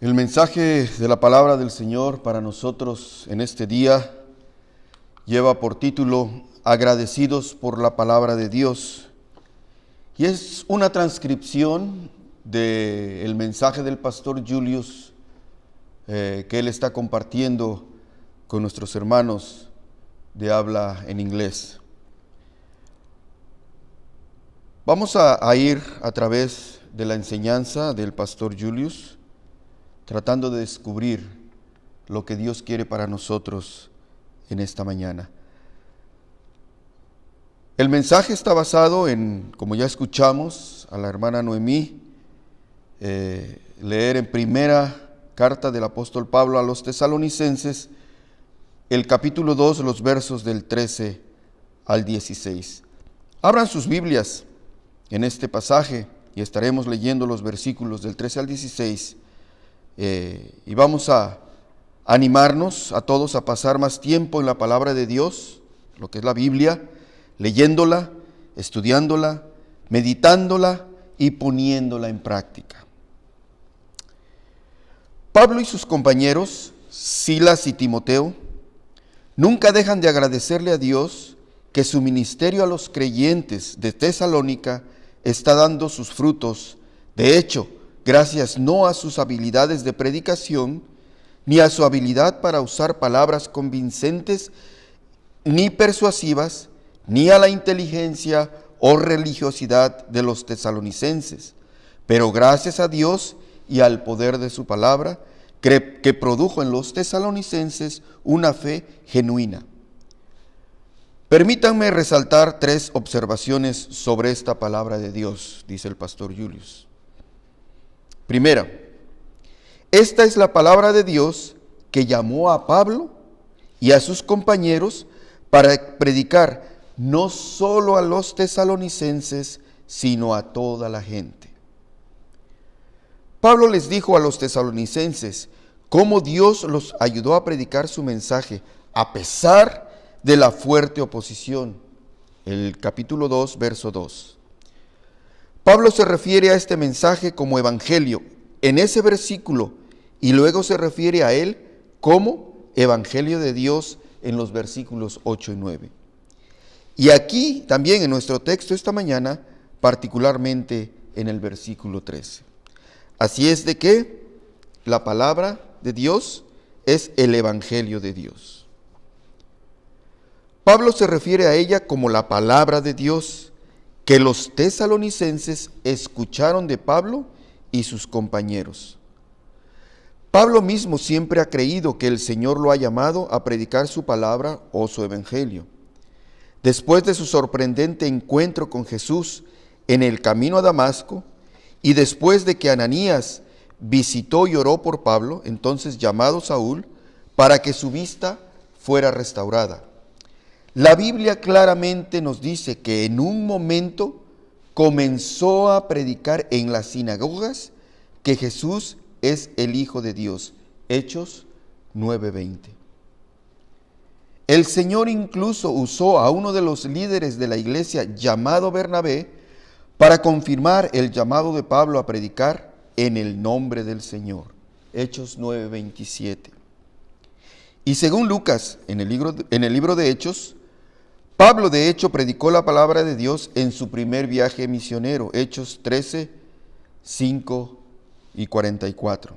El mensaje de la palabra del Señor para nosotros en este día lleva por título Agradecidos por la palabra de Dios, y es una transcripción del mensaje del pastor Julius que él está compartiendo con nuestros hermanos de habla en inglés. Vamos a ir a través de la enseñanza del pastor Julius, tratando de descubrir lo que Dios quiere para nosotros en esta mañana. El mensaje está basado en, como ya escuchamos a la hermana Noemí, leer en primera carta del apóstol Pablo a los tesalonicenses, el capítulo 2, los versos del 13 al 16. Abran sus Biblias en este pasaje y estaremos leyendo los versículos del 13 al 16. Y vamos a animarnos a todos a pasar más tiempo en la palabra de Dios, lo que es la Biblia, leyéndola, estudiándola, meditándola y poniéndola en práctica. Pablo y sus compañeros, Silas y Timoteo, nunca dejan de agradecerle a Dios que su ministerio a los creyentes de Tesalónica está dando sus frutos. De hecho, gracias no a sus habilidades de predicación, ni a su habilidad para usar palabras convincentes ni persuasivas, ni a la inteligencia o religiosidad de los tesalonicenses, pero gracias a Dios y al poder de su palabra, que produjo en los tesalonicenses una fe genuina. Permítanme resaltar 3 observaciones sobre esta palabra de Dios, dice el pastor Julius. Primera, esta es la palabra de Dios que llamó a Pablo y a sus compañeros para predicar no solo a los tesalonicenses, sino a toda la gente. Pablo les dijo a los tesalonicenses cómo Dios los ayudó a predicar su mensaje a pesar de la fuerte oposición. El capítulo 2, verso 2. Pablo se refiere a este mensaje como evangelio en ese versículo y luego se refiere a él como evangelio de Dios en los versículos 8 y 9. Y aquí también en nuestro texto esta mañana, particularmente en el versículo 13. Así es de que la palabra de Dios es el evangelio de Dios. Pablo se refiere a ella como la palabra de Dios que los tesalonicenses escucharon de Pablo y sus compañeros. Pablo mismo siempre ha creído que el Señor lo ha llamado a predicar su palabra o su evangelio. Después de su sorprendente encuentro con Jesús en el camino a Damasco y después de que Ananías visitó y oró por Pablo, entonces llamado Saúl, para que su vista fuera restaurada. La Biblia claramente nos dice que en un momento comenzó a predicar en las sinagogas que Jesús es el Hijo de Dios. Hechos 9:20. El Señor incluso usó a uno de los líderes de la iglesia llamado Bernabé para confirmar el llamado de Pablo a predicar en el nombre del Señor. Hechos 9:27. Y según Lucas, en el libro de Hechos, Pablo de hecho predicó la palabra de Dios en su primer viaje misionero, Hechos 13, 5 y 44.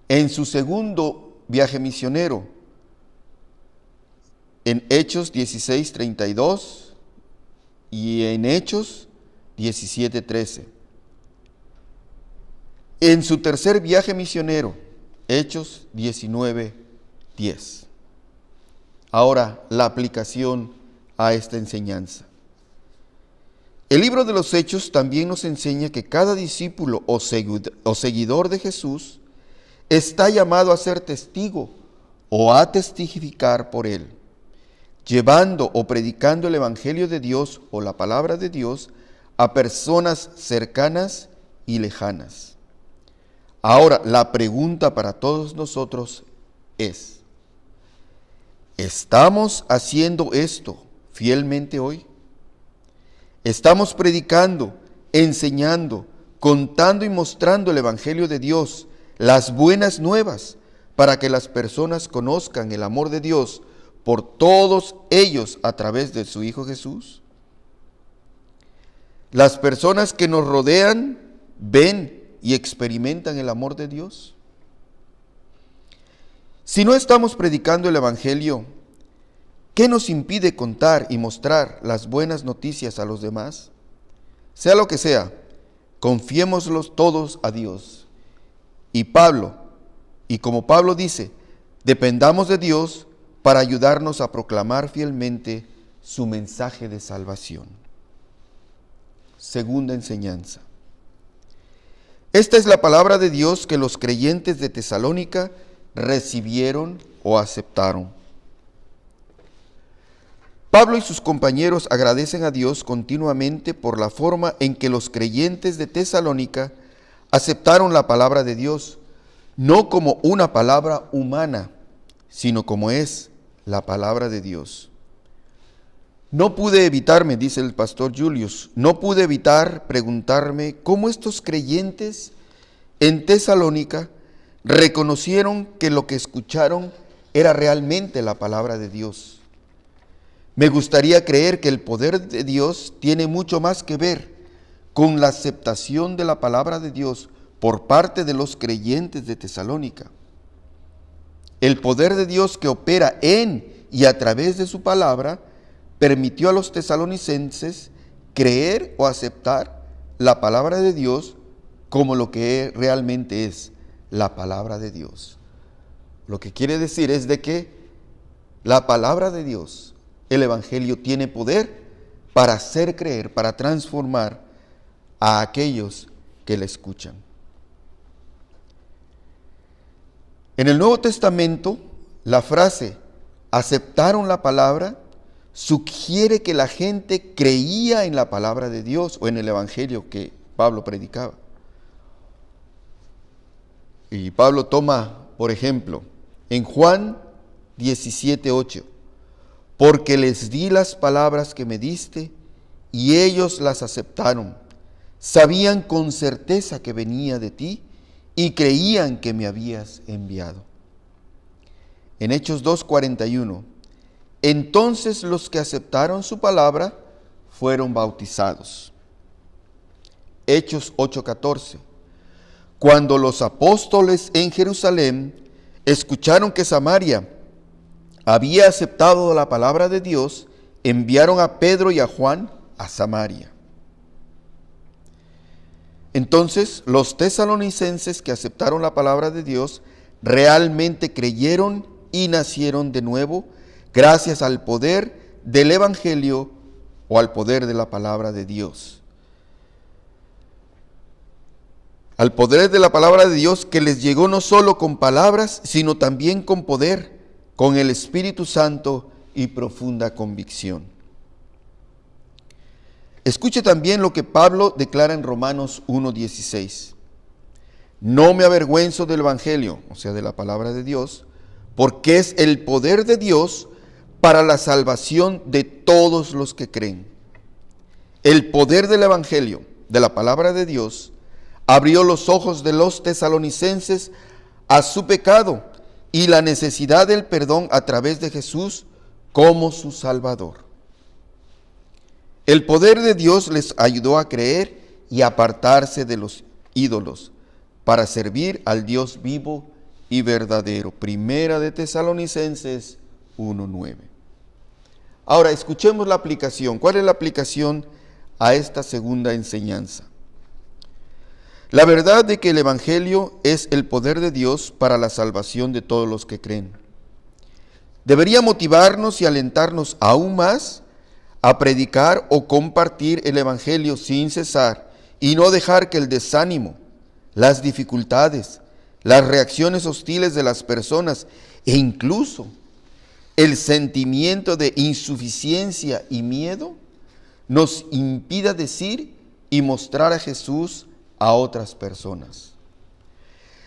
En su segundo viaje misionero, en Hechos 16, 32 y en Hechos 17, 13. En su tercer viaje misionero, Hechos 19, 10. Ahora, la aplicación a esta enseñanza. El libro de los Hechos también nos enseña que cada discípulo o seguidor de Jesús está llamado a ser testigo o a testificar por él, llevando o predicando el evangelio de Dios o la palabra de Dios a personas cercanas y lejanas. Ahora, la pregunta para todos nosotros es: ¿estamos haciendo esto fielmente hoy? ¿Estamos predicando, enseñando, contando y mostrando el evangelio de Dios, las buenas nuevas, para que las personas conozcan el amor de Dios por todos ellos a través de su Hijo Jesús? Las personas que nos rodean ven y experimentan el amor de Dios. Si no estamos predicando el Evangelio, ¿qué nos impide contar y mostrar las buenas noticias a los demás? Sea lo que sea, confiémoslos todos a Dios. Y como Pablo dice, dependamos de Dios para ayudarnos a proclamar fielmente su mensaje de salvación. Segunda enseñanza. Esta es la palabra de Dios que los creyentes de Tesalónica recibieron o aceptaron. Pablo y sus compañeros agradecen a Dios continuamente por la forma en que los creyentes de Tesalónica aceptaron la palabra de Dios, no como una palabra humana, sino como es la palabra de Dios. No pude evitarme, dice el pastor Julius, no pude evitar preguntarme cómo estos creyentes en Tesalónica reconocieron que lo que escucharon era realmente la palabra de Dios. Me gustaría creer que el poder de Dios tiene mucho más que ver con la aceptación de la palabra de Dios por parte de los creyentes de Tesalónica. El poder de Dios que opera en y a través de su palabra permitió a los tesalonicenses creer o aceptar la palabra de Dios como lo que realmente es la palabra de Dios. Lo que quiere decir es de que la palabra de Dios, el Evangelio, tiene poder para hacer creer, para transformar a aquellos que la escuchan. En el Nuevo Testamento, la frase aceptaron la palabra sugiere que la gente creía en la palabra de Dios o en el Evangelio que Pablo predicaba. Y Pablo toma, por ejemplo, en Juan 17:8, porque les di las palabras que me diste y ellos las aceptaron. Sabían con certeza que venía de ti y creían que me habías enviado. En Hechos 2:41, entonces los que aceptaron su palabra fueron bautizados. Hechos 8:14, cuando los apóstoles en Jerusalén escucharon que Samaria había aceptado la palabra de Dios, enviaron a Pedro y a Juan a Samaria. Entonces, los tesalonicenses que aceptaron la palabra de Dios realmente creyeron y nacieron de nuevo gracias al poder del Evangelio o al poder de la palabra de Dios. Al poder de la palabra de Dios que les llegó no solo con palabras, sino también con poder, con el Espíritu Santo y profunda convicción. Escuche también lo que Pablo declara en Romanos 1:16. No me avergüenzo del Evangelio, o sea, de la palabra de Dios, porque es el poder de Dios para la salvación de todos los que creen. El poder del Evangelio, de la palabra de Dios, abrió los ojos de los tesalonicenses a su pecado y la necesidad del perdón a través de Jesús como su Salvador. El poder de Dios les ayudó a creer y apartarse de los ídolos para servir al Dios vivo y verdadero. Primera de Tesalonicenses 1:9. Ahora escuchemos la aplicación. ¿Cuál es la aplicación a esta segunda enseñanza? La verdad de que el Evangelio es el poder de Dios para la salvación de todos los que creen. Debería motivarnos y alentarnos aún más a predicar o compartir el Evangelio sin cesar y no dejar que el desánimo, las dificultades, las reacciones hostiles de las personas e incluso el sentimiento de insuficiencia y miedo nos impida decir y mostrar a Jesús a otras personas.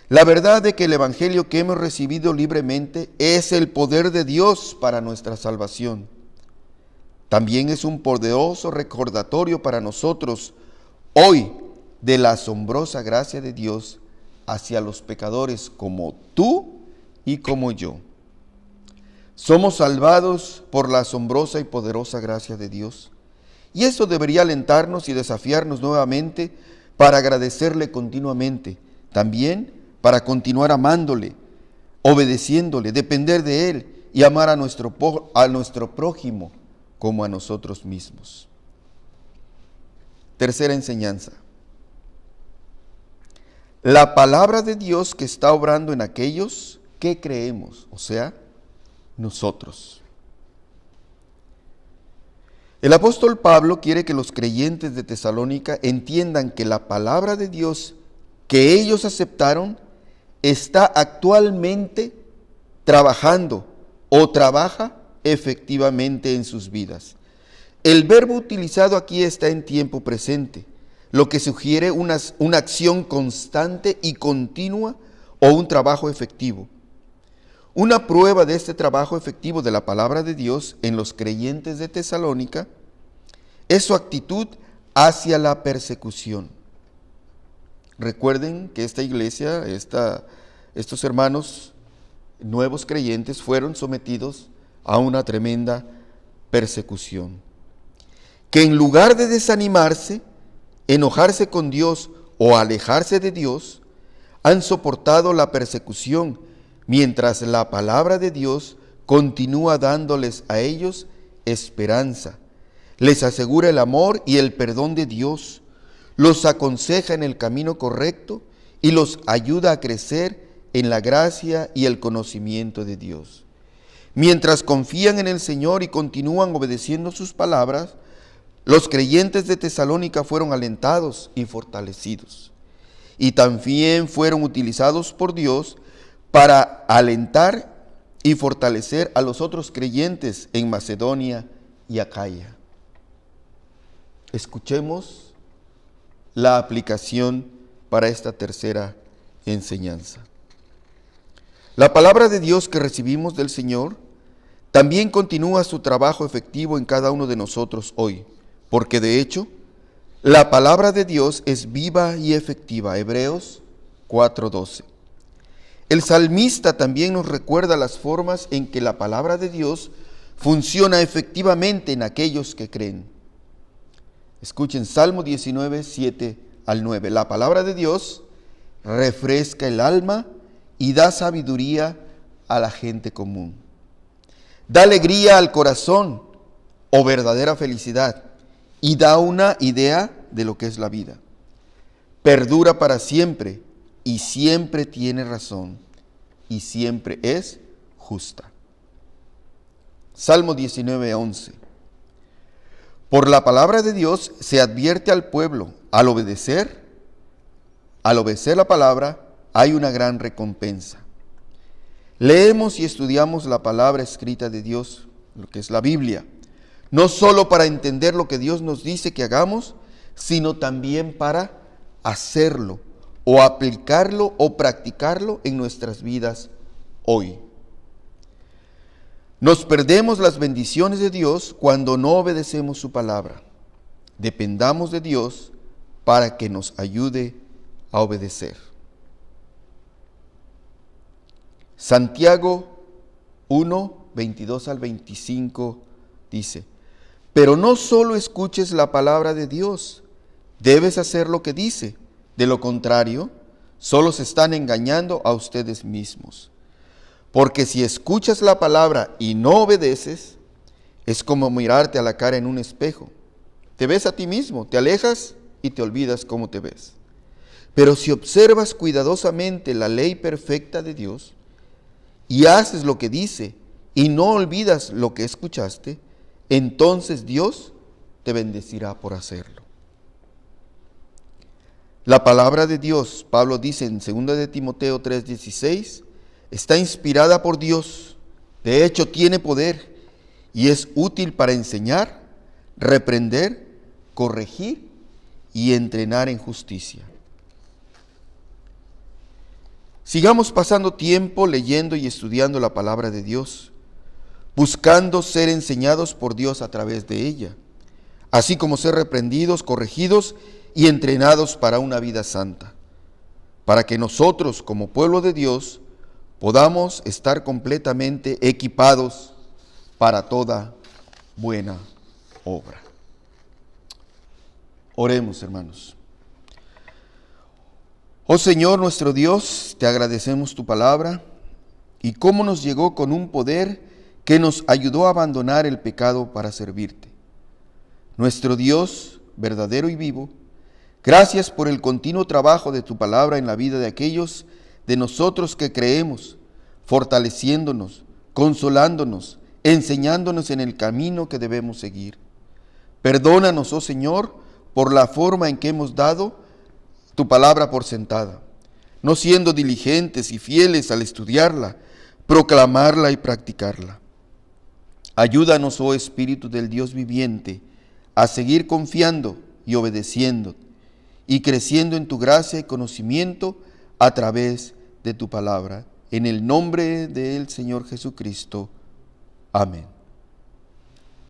La verdad de que el Evangelio que hemos recibido libremente es el poder de Dios para nuestra salvación. También es un poderoso recordatorio para nosotros hoy de la asombrosa gracia de Dios hacia los pecadores como tú y como yo. Somos salvados por la asombrosa y poderosa gracia de Dios. Y eso debería alentarnos y desafiarnos nuevamente para agradecerle continuamente. También para continuar amándole, obedeciéndole, depender de Él y amar a nuestro prójimo como a nosotros mismos. Tercera enseñanza. La palabra de Dios que está obrando en aquellos que creemos, o sea, nosotros. El apóstol Pablo quiere que los creyentes de Tesalónica entiendan que la palabra de Dios que ellos aceptaron está actualmente trabajando o trabaja efectivamente en sus vidas. El verbo utilizado aquí está en tiempo presente, lo que sugiere una acción constante y continua o un trabajo efectivo. Una prueba de este trabajo efectivo de la palabra de Dios en los creyentes de Tesalónica es su actitud hacia la persecución. Recuerden que esta iglesia, estos hermanos nuevos creyentes fueron sometidos a una tremenda persecución. Que en lugar de desanimarse, enojarse con Dios o alejarse de Dios, han soportado la persecución mientras la palabra de Dios continúa dándoles a ellos esperanza, les asegura el amor y el perdón de Dios, los aconseja en el camino correcto y los ayuda a crecer en la gracia y el conocimiento de Dios. Mientras confían en el Señor y continúan obedeciendo sus palabras, los creyentes de Tesalónica fueron alentados y fortalecidos. Y también fueron utilizados por Dios para alentar y fortalecer a los otros creyentes en Macedonia y Acaya. Escuchemos la aplicación para esta tercera enseñanza. La palabra de Dios que recibimos del Señor también continúa su trabajo efectivo en cada uno de nosotros hoy, porque de hecho, la palabra de Dios es viva y efectiva. Hebreos 4:12. El salmista también nos recuerda las formas en que la palabra de Dios funciona efectivamente en aquellos que creen. Escuchen Salmo 19, 7 al 9. La palabra de Dios refresca el alma y da sabiduría a la gente común. Da alegría al corazón o verdadera felicidad y da una idea de lo que es la vida. Perdura para siempre y siempre tiene razón y siempre es justa. Salmo 19, 11. Por la palabra de Dios se advierte al pueblo, al obedecer la palabra hay una gran recompensa. Leemos y estudiamos la palabra escrita de Dios, lo que es la Biblia, no solo para entender lo que Dios nos dice que hagamos, sino también para hacerlo o aplicarlo o practicarlo en nuestras vidas hoy. Nos perdemos las bendiciones de Dios cuando no obedecemos su palabra. Dependamos de Dios para que nos ayude a obedecer. Santiago 1, 22 al 25 dice: pero no solo escuches la palabra de Dios, debes hacer lo que dice. De lo contrario, solo se están engañando a ustedes mismos. Porque si escuchas la palabra y no obedeces, es como mirarte a la cara en un espejo. Te ves a ti mismo, te alejas y te olvidas cómo te ves. Pero si observas cuidadosamente la ley perfecta de Dios y haces lo que dice y no olvidas lo que escuchaste, entonces Dios te bendecirá por hacerlo. La palabra de Dios, Pablo dice en 2 de Timoteo 3:16, está inspirada por Dios, de hecho tiene poder y es útil para enseñar, reprender, corregir y entrenar en justicia. Sigamos pasando tiempo leyendo y estudiando la palabra de Dios, buscando ser enseñados por Dios a través de ella, así como ser reprendidos, corregidos y entrenados para una vida santa. para que nosotros como pueblo de Dios podamos estar completamente equipados para toda buena obra. Oremos, hermanos. Oh Señor nuestro Dios, te agradecemos tu palabra y cómo nos llegó con un poder que nos ayudó a abandonar el pecado para servirte. Nuestro Dios, verdadero y vivo, gracias por el continuo trabajo de tu palabra en la vida de aquellos de nosotros que creemos, fortaleciéndonos, consolándonos, enseñándonos en el camino que debemos seguir. Perdónanos, oh Señor, por la forma en que hemos dado tu palabra por sentada, no siendo diligentes y fieles al estudiarla, proclamarla y practicarla. Ayúdanos, oh Espíritu del Dios viviente, a seguir confiando y obedeciendo y creciendo en tu gracia y conocimiento a través de tu palabra. En el nombre del Señor Jesucristo. Amén.